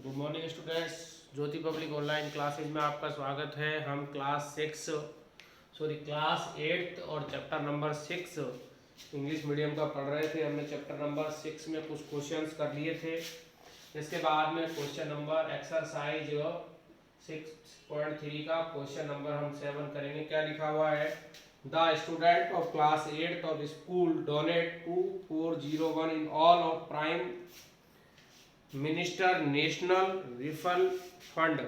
Good morning students. Jyoti public online classes में आपका स्वागत है। हम क्लास 8 और चैप्टर नंबर 6 इंग्लिश मीडियम का पढ़ रहे थे। हमने चैप्टर नंबर 6 में कुछ क्वेश्चंस कर लिए थे। इसके बाद में क्वेश्चन नंबर एक्सरसाइज 6.3 का क्वेश्चन नंबर हम 7 करेंगे। क्या लिखा हुआ है? The student of class 8 of school donate 2401 in all of prime Minister National Rifle Fund.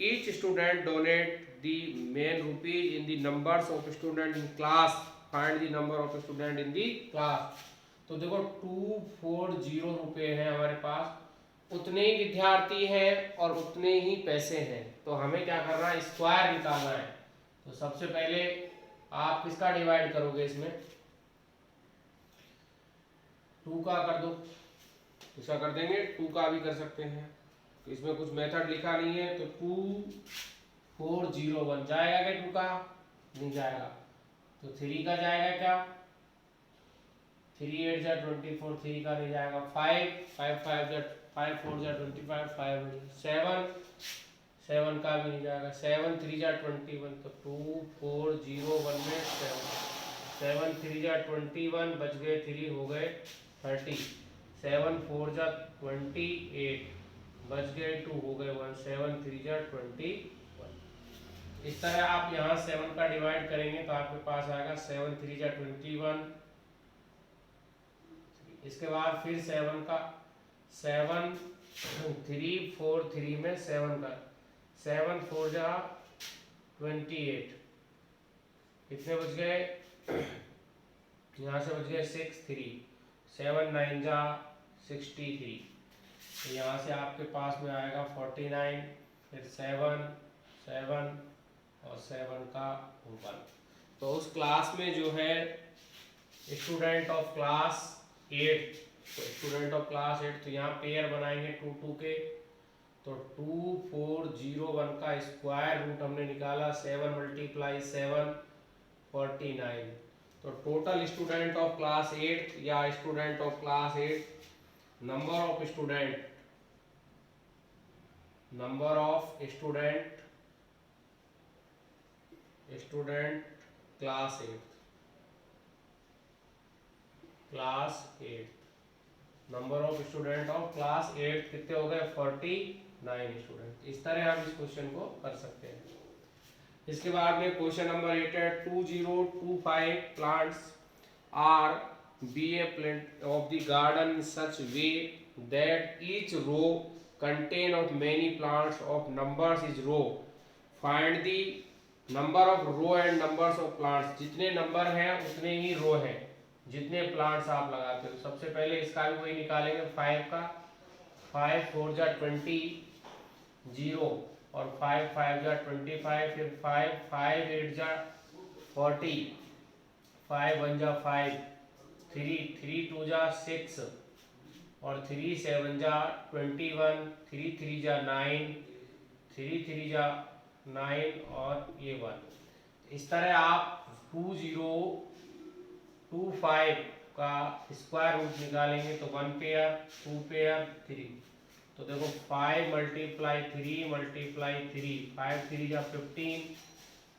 Each student donate the main rupees in the numbers of student in class. Find the number of student in the class. तो देखो 240 रुपये हैं हमारे पास, उतने ही विद्यार्थी हैं और उतने ही पैसे हैं। तो हमें क्या करना है? स्क्वायर निकालना है। तो सबसे पहले आप किसका डिवाइड करोगे? इसमें 2 का कर दो, इसका कर देंगे, 2 का भी कर सकते हैं। तो इसमें कुछ मेथड लिखा नहीं है, तो 2401 जाएगा क्या? 2 का नहीं जाएगा, तो 3 का जाएगा क्या? 3 8 जा 24, 3 का नहीं जाएगा। 5 5 5 जा 5 4 जा 25, 5 7 7 का भी नहीं जाएगा। 7 3 जा 21, तो 2401 में 7 3 जा 21 बच गए, 3 हो गए 30। 7 4 जा 28 बच गए, 2 हो गए 1। 7 3 जा 21। इस तरह आप यहाँ 7 का डिवाइड करेंगे तो आपके पास आएगा 7 3 जा 21। इसके बाद फिर 7 का 7 3 4 3 में 7 का 7 4 जा 28, कितने बच गए? यहाँ से बच गए 6 3। 7 9 जा 63, तो यहाँ से आपके पास में आएगा 49। फिर 7 7 और 7 का 1। तो उस क्लास में जो है स्टूडेंट ऑफ क्लास 8, तो स्टूडेंट ऑफ क्लास 8, तो यहाँ पेयर बनाएंगे 2 2 के। तो 2401 का स्क्वायर रूट हमने निकाला, 7 × 7 49। तो टोटल स्टूडेंट ऑफ क्लास 8 या student of class 8, number of student class 8 number of student of class 8 कितने हो गए? 49 स्टूडेंट। इस तरह हम इस क्वेश्चन को कर सकते हैं। इसके बाद में क्वेश्चन नंबर 8 है 2025 plants are be a plant of the garden in such way that each row contain of many plants of numbers is row. Find the number of row and numbers of plants. जितने number हैं उतने ही रो हैं, जितने plants आप लगाते हो। सबसे पहले इसका भी वही निकालेंगे, 5 का 5 4 जा 20 0 और 5 5 जा 25। फिर 5 5 8 जा 40, 5 1 जा 5, 3 3 2 जा 6 और 3 7 जा 21, 3 3 जा 9, 3 3 जा 9 और ये 1। इस तरह आप 2025 का स्क्वायर रूट निकालेंगे तो 1 पेयर 2 पेयर 3। तो देखो 5 × 3 × 3, 5 3 जा 15,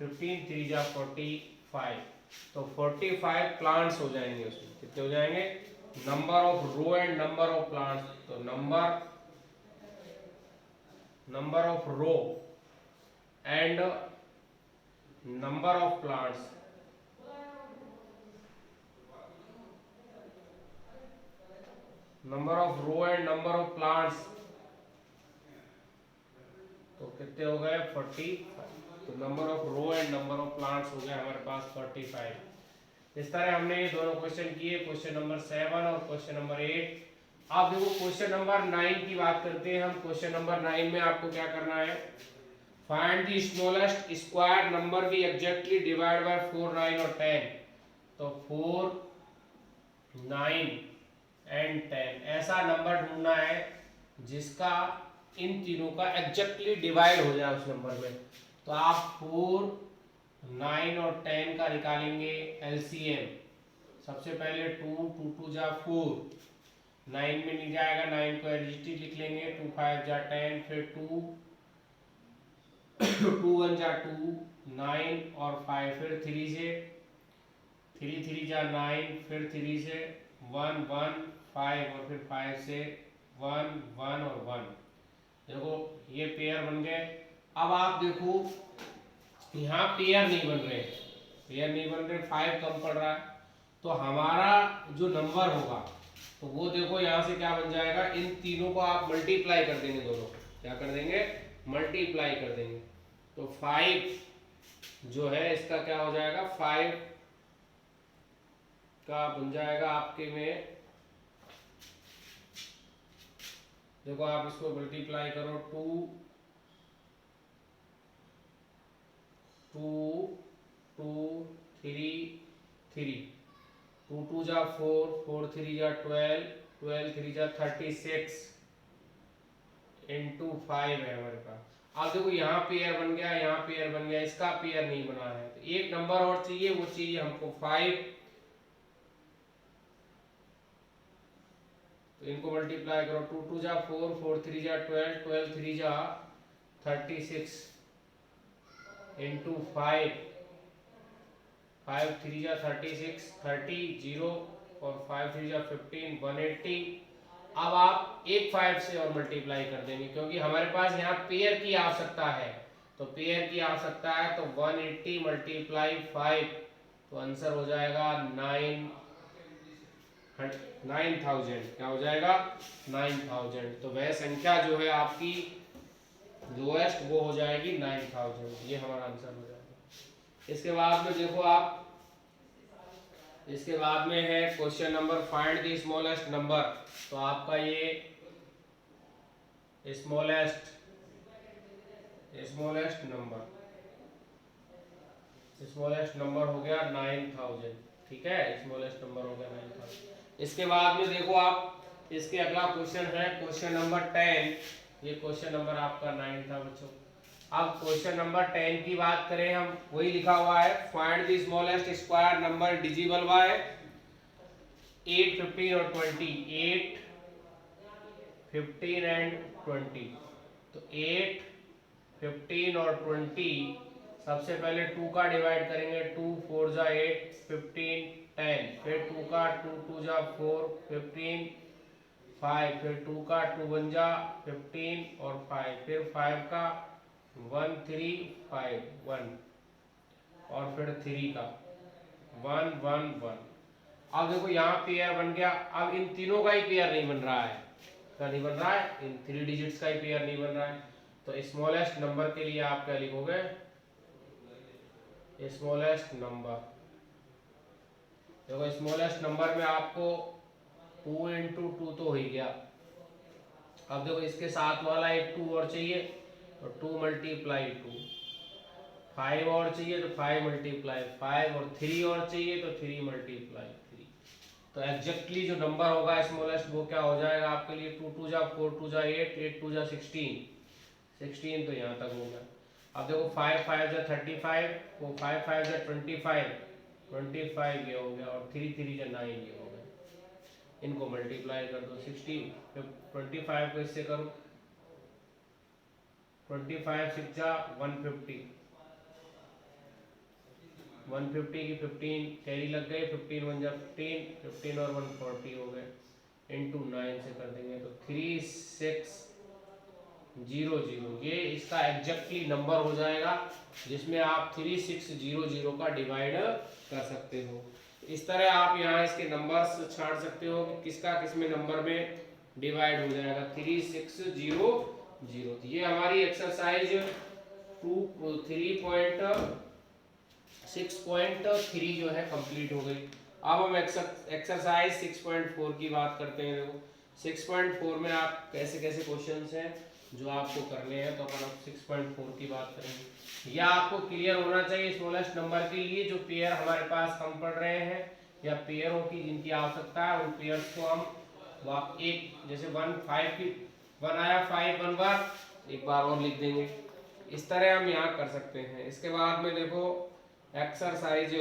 15 3 जा 45। तो 45 प्लांट्स हो जाएंगे। उसमें कितने हो जाएंगे? Number of row and number of plants. तो number of row and number of plants, number of row and number of plants, तो कितने हो गए? 45। तो number of row and number of plants हो गया हमारे पास 45। इस तरह हमने ये दोनों क्वेश्चन किए, क्वेश्चन नंबर 7 और क्वेश्चन नंबर 8। अब देखो क्वेश्चन नंबर 9 की बात करते हैं हम। क्वेश्चन नंबर 9 में आपको क्या करना है? Find the smallest square number B exactly divide by 4 9 और 10। तो 4 9 एंड 10 ऐसा नंबर ढूंढना है जिसका इन तीनों का एग्जैक्टली डिवाइड हो जाए उस नंबर में। तो आप 4 9 और 10 का निकालेंगे एलसीएम। सबसे पहले 2 2 2 जा 4, 9 में नहीं जाएगा, 9 को एलजीटी लिख लेंगे, 2 5 जा 10, फिर 2 2 1 जा 2 9 और 5, फिर 3 से 3 3 जा 9, फिर 3 से 1 1 5 और फिर 5 से 1 1 और 1। देखो ये पेयर बन गए। अब आप देखो यहाँ पेयर नहीं बन रहे, पेयर नहीं बन रहे, 5 कम पड़ रहा है, तो हमारा जो नंबर होगा तो वो देखो यहाँ से क्या बन जाएगा, इन तीनों को आप मल्टीप्लाई कर देंगे, दोनों क्या कर देंगे, मल्टीप्लाई कर देंगे। तो 5 जो है इसका क्या हो जाएगा, 5 का बन जाएगा आपके में, देखो आप इसको मल्टीप्लाई करो, 2 2 2 3 3, 2 2 जा 4, 4 3 जा 12, 12 3 जा 36 इंटू 5 है हमारे पास। अब देखो यहाँ पेयर बन गया, यहाँ पेयर बन गया, इसका पेयर नहीं बना है, तो एक नंबर और चाहिए, वो चाहिए हमको 5। तो इनको मल्टीप्लाई करो, 2 2 जा 4, 4 3 जा 12, 12 3 जा 36 इंटू 5, 5 3 जा 36, 30 0 और 5 3 जा 15, 180। अब आप एक 5 से और मल्टीप्लाई कर देंगे, क्योंकि हमारे पास यहाँ पेयर की आवश्यकता है, तो पेयर की आवश्यकता है, तो 180 मल्टीप्लाई 5, तो आंसर हो जाएगा 9000। क्या हो जाएगा, 9000। तो वह संख्या जो है आपकी लोएस्ट वो हो जाएगी 9000, ये हमारा आंसर हो जाएगा। इसके बाद में देखो आप, इसके बाद में है question number find the smallest number. तो आपका ये स्मॉलेस्ट नंबर हो गया 9000, ठीक है, स्मॉलेस्ट नंबर हो गया 9000। इसके बाद में देखो आप, इसके अगला क्वेश्चन है क्वेश्चन नंबर 10, ये क्वेश्चन नंबर आपका 9 था बच्चों। अब क्वेश्चन नंबर 10 की बात करें हम, वही लिखा हुआ है, find the smallest square number divisible by 8 15 और 20, 8 15 एंड 20। तो 8 15 और 20, सबसे पहले 2 का डिवाइड करेंगे, 2 4 जा 8, 15 10, फिर 2 का 2 2 जा 4, 15 5, फिर 2 का 2 1 जा 15 और 5, फिर 5 का 1 3 5 1 और फिर 3 का 1 1 1। अब देखो यहाँ पेयर बन गया। अब इन तीनों का ही पेयर नहीं बन रहा है, क्या नहीं बन रहा है, इन 3 डिजिट्स का ही पेयर नहीं बन रहा है। तो स्मॉलेस्ट नंबर के लिए आप क्या लिखोगे, स्मॉलेस्ट नंबर। देखो स्मॉलेस्ट नंबर में आपको 2 इंटू 2 तो हो ही गया। अब देखो इसके साथ वाला एक 2 और चाहिए, तो 2 मल्टीप्लाई 2, 5 और चाहिए तो 5 मल्टीप्लाई 5, और 3 और चाहिए तो 3 मल्टीप्लाई 3। तो एग्जैक्टली जो नंबर होगा स्मॉलेस्ट वो क्या हो जाएगा आपके लिए, 2 2 जा 4, 2 जा 8, 8 2 जा 16, 16 तो यहाँ तक होगा। अब देखो 5 5 जा 35, वो 5 5 जा 25, 25 ये हो गया, और 3 3 जा 9 ये हो गया। इनको मल्टीप्लाई कर दो, 16 फिर 25 को इससे करो, 25 6 जा 150, 150 की 15 कैरी लग गए, 15 1 जा 15, 15 और 1 40 हो गए, इंटू 9 से कर देंगे तो 3600। ये इसका एग्जैक्टली नंबर हो जाएगा, जिसमें आप 3600 का डिवाइड कर सकते हो। इस तरह आप यहाँ इसके नंबर्स छाड़ सकते हो कि किसका किस में नंबर में डिवाइड हो जाएगा, 3600। ये हमारी एक्सरसाइज 3.6.3 जो है कंप्लीट हो गई। अब हम एक्सरसाइज 6.4 की बात करते हैं। देखो 6.4 में आप कैसे कैसे क्वेश्चंस हैं जो आपको करने हैं, तो अपन अब 6.4 की बात करेंगे। यह आपको क्लियर होना चाहिए स्मॉलेस्ट नंबर के लिए जो पेयर हमारे पास कम पड़ रहे हैं या पेयरों की जिनकी आवश्यकता है, उन पेयर्स को हम एक जैसे 1 5 की 1 आया 5 1 बार, एक बार और लिख देंगे। इस तरह हम यहाँ कर सकते हैं। इसके बाद में देखो एक्सरसाइज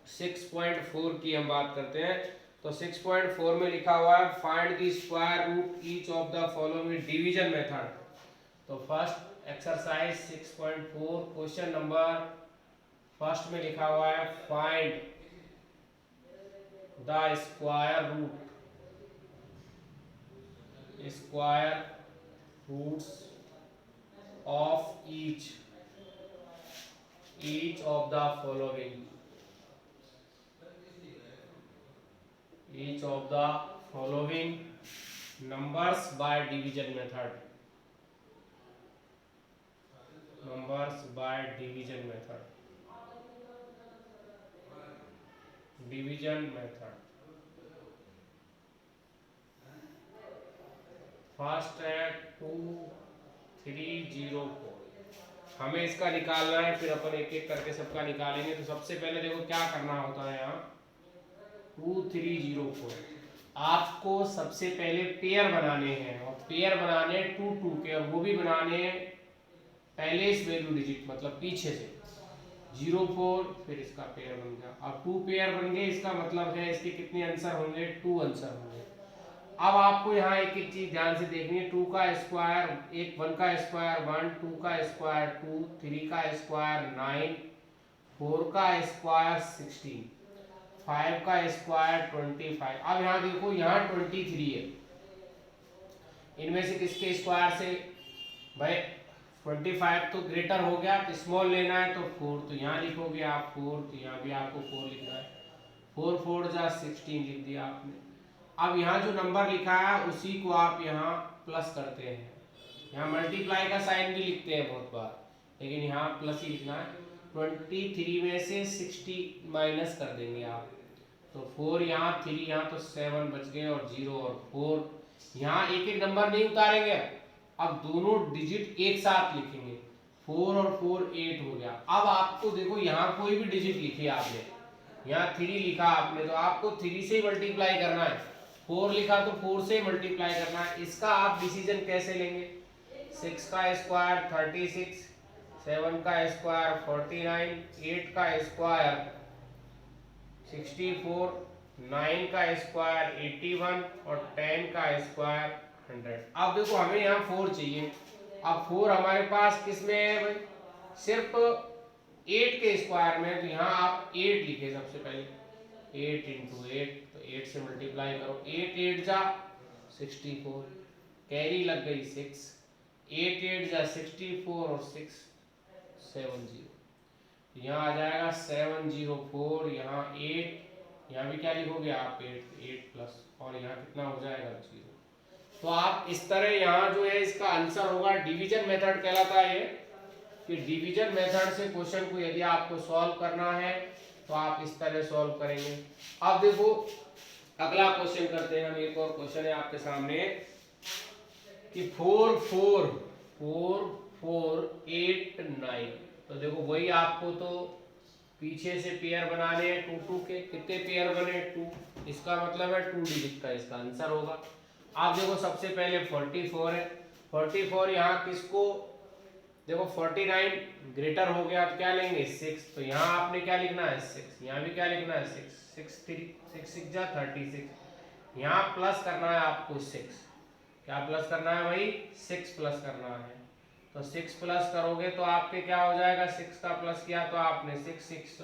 6.4 की हम बात करते हैं। तो तो 6.4 में लिखा हुआ है find the square root each of the following division method. तो first exercise 6.4 question number first में लिखा हुआ है find the square roots of each of the following numbers by division method। First है 2304। हमें इसका निकालना है, फिर अपन एक एक करके सबका निकालेंगे। तो सबसे पहले देखो क्या करना होता है यहाँ 2304। आपको सबसे पहले पेयर बनाने हैं, और पेयर बनाने 2 2 के, और वो भी बनाने पहले इस वैल्यू डिजिट मतलब पीछे से 04, फिर इसका पेयर बन गया। अब 2 पेयर बन गए, इसका मतलब है इसके कितने आंसर होंगे 2 आंसर होंगे। अब आपको यहाँ एक एक चीज ध्यान से देखनी है। 2 का स्क्वायर 1 का स्क्वायर 1, 2 का स्क्वायर 2, 3 का स्क्वायर 9, 4 का स्क्वायर 16, 5 का स्क्वायर 25। अब यहाँ देखो यहाँ 23 है, इनमें से किसके स्क्वायर से भाई 25 तो ग्रेटर हो गया, तो स्मॉल लेना है तो 4, तो यहाँ लिखोगे आप 4, तो यहाँ भी आपको 4 लिखना है। 4 4 जा 16 लिख दिया आपने। अब यहाँ जो नंबर लिखा है उसी को आप यहाँ प्लस करते हैं। यहाँ मल्टीप्लाई का साइन भी लिखते हैं बहुत बार, लेकिन यहाँ प्लस ही लिखना है। 23 में से 60 माइनस कर देंगे आप, तो 4 यहाँ 3 यहाँ, तो 7 बच गए, और 0 और 4। यहाँ एक एक नंबर नहीं उतारेंगे, अब दोनों डिजिट एक साथ लिखेंगे। 4 और 4 8 हो गया। अब आपको देखो यहाँ कोई भी डिजिट लिखी आपने, यहाँ 3 लिखा आपने, तो आपको 3 से मल्टीप्लाई करना है। 4 लिखा तो 4 से मल्टीप्लाई करना है। इसका आप डिसीजन कैसे लेंगे? 6 का स्क्वायर 36, 7 का स्क्वायर 49, 8 का स्क्वायर 64, 9 का स्क्वायर 81, और 10 का स्क्वायर 100। अब देखो हमें यहाँ 4 चाहिए। अब 4 हमारे पास किस में है भाई? सिर्फ 8 के स्क्वायर में, तो यहाँ आप 8 लिखे सबसे पहले। 8 इंटू 8, तो 8 से मल्टीप्लाई करो। 8 8 जा 64, कैरी लग गई 6, 8 8 जा 64, और 6 70, यहाँ आ जाएगा 704। यहाँ 8, यहाँ भी क्या लिखोगे आप 8 प्लस, और यहाँ कितना हो जाएगा 0। तो आप इस तरह यहाँ जो है इसका आंसर होगा, डिवीजन मेथड कहलाता है ये, कि डिवीजन मेथड से क्वेश्चन को यदि आपको सॉल्व करना है तो आप इस तरह सॉल्व करेंगे। अब देखो अगला क्वेश्चन करते हैं हम। एक और क्वेश्चन है आपके सामने कि 4 4 4 4 8 9। तो देखो वही आपको तो पीछे से पेयर बनाने हैं 2 2 के। कितने पेयर बने 2, इसका मतलब है 2 डिजिट का इसका आंसर होगा। आप देखो सबसे पहले 44 है। 44 यहाँ किसको देखो 49 ग्रेटर हो गया, तो क्या लेंगे 6, तो यहाँ आपने क्या लिखना है 6, यहाँ भी क्या लिखना है 6, 6 6 जा 36। यहाँ प्लस करना है आपको 6, क्या प्लस करना है भाई 6 प्लस करना है। तो 6 प्लस करोगे तो आपके क्या हो जाएगा, 6 का प्लस किया तो आपने 6 6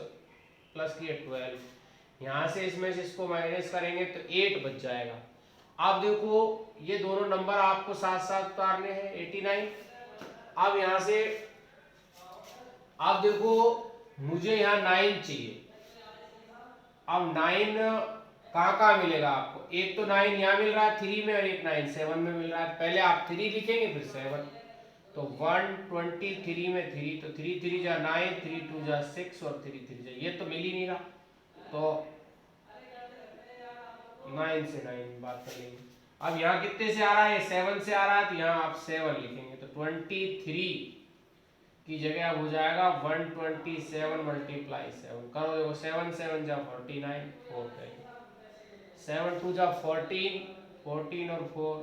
प्लस किए 12। यहाँ से इसमें से इसको माइनस करेंगे तो 8 बच जाएगा। अब देखो ये दोनों नंबर आपको साथ साथ उतारने हैं 89। अब यहाँ से अब देखो मुझे यहाँ 9 चाहिए। अब 9 कहाँ कहाँ मिलेगा आपको? एक तो 9 यहाँ मिल रहा है 3 में, और एक 9 7 में मिल रहा है। पहले आप 3 लिखेंगे फिर 7, तो 123 में 3, तो 3 3 जा 9, 3 2 जा 6, और 3 3 जा, ये तो मिल ही नहीं रहा, तो 9 से 9 बात कर लेंगे। अब यहाँ कितने से आ रहा है 7 से आ रहा है, तो यहाँ आप 7 लिखेंगे, तो 23 की जगह अब हो जाएगा 127 मल्टीप्लाई 7 करो। देखो 7 7 जा 49, 4 7 2 जा 14, 14 और 4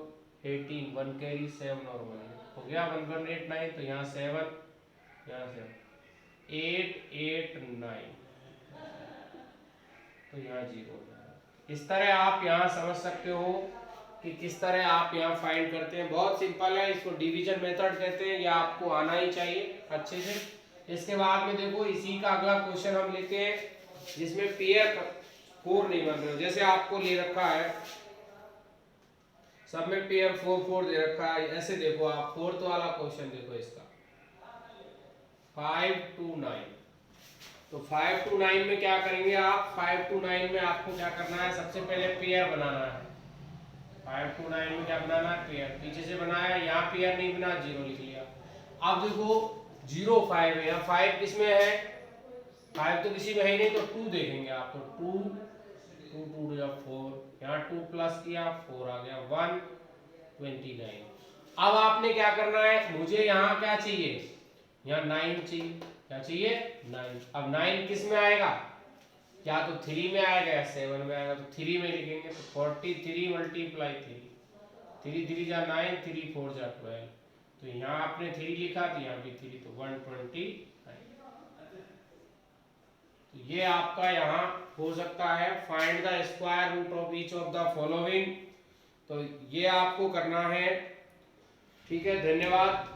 18, 1 कैरी 7 और 1 हो गया 1189। तो यहाँ 7, यहाँ 7 8 8 9, तो यहाँ 0 हो जाएगा। इस तरह आप यहाँ समझ सकते हो कि किस तरह आप यहाँ फाइंड करते हैं। बहुत सिंपल है, इसको डिवीजन मेथड कहते हैं, यह आपको आना ही चाहिए अच्छे से। इसके बाद में देखो इसी का अगला क्वेश्चन हम लेते हैं जिसमें पेयर 4 नहीं बन रहे हो। जैसे आपको ले रखा है सब में पेयर 4 4 दे रखा है, ऐसे देखो आप फोर्थ वाला क्वेश्चन देखो इसका 5 to 9। तो 5 to 9 में क्या करेंगे आप, 5 to 9 में आपको क्या करना है, सबसे पहले पेयर बनाना है। 5 to 9 में क्या बनाना है, पेयर। पीछे से बनाया, यहाँ पेयर नहीं बना, 0 लिख लिया। अब देखो 0 5 है, यहाँ 5 किसमें है, 5 तो किसी में है ही नहीं, तो 2 देखेंगे आप। तो 2 2 2 या 4, यहाँ 2 प्लस किया 4 आ गया 129। अब आपने क्या करना है, मुझे यहाँ क्या चाहिए, यहाँ 9 चाहिए। क्या चाहिए, 9। अब 9 किस में आएगा, या तो 3 में आएगा या 7 में आएगा। तो 3 में लिखेंगे, तो 43 मल्टीप्लाई 3, 3 3 जा 9, 3 4 जा 12। तो यहाँ आपने 3 लिखा, तो यहाँ भी 3, तो 129। तो ये आपका यहाँ हो सकता है find the square root of each of the following. तो ये आपको करना है, ठीक है। धन्यवाद।